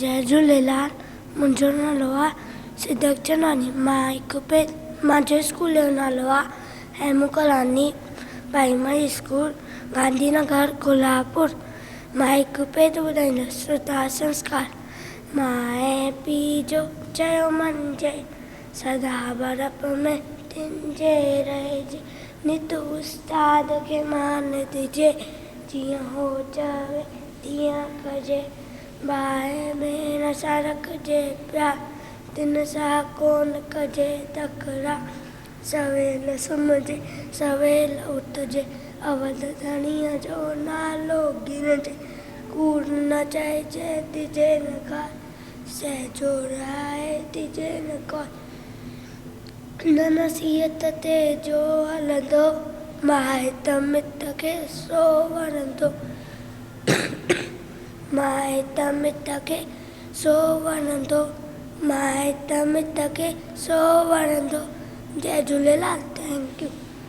जय झूलेलाल। मुंहिंजो नालो आहे सिद्धक चंदानी। मुंहिंजे स्कूल जो नालो आहे हेमू कलानी प्राइमरी स्कूल गांधीनगर कोल्हापुर। मां हिकु पेज ॿुधाईंदसि श्रद्धा संस्कार। माए पीउ जो चयो मञिजे, सदा बरप में टिंजे रहिजे, नित उस्ताद खे मान ॾिजे, जीअं हो चवे तीअं कजे, भाउ भेण सां रखिजे प्यार, तिन सां कोन कजे तकरार, सवेल सुम्हिजे सवेल उथजे, अवध धणीअ जो नालो गिणजे, कूड़ न चइजे ॾिजे न ॻाल्हि, सहजो राहे ॾिजे न कौल, न नसीहत ते जो हलंदो, माइट मिट खे सो वणंदो, माइट मिट खे सो वणंदो, माइट मिट खे सो वणंदो। जय झूलेलाल। Thank U.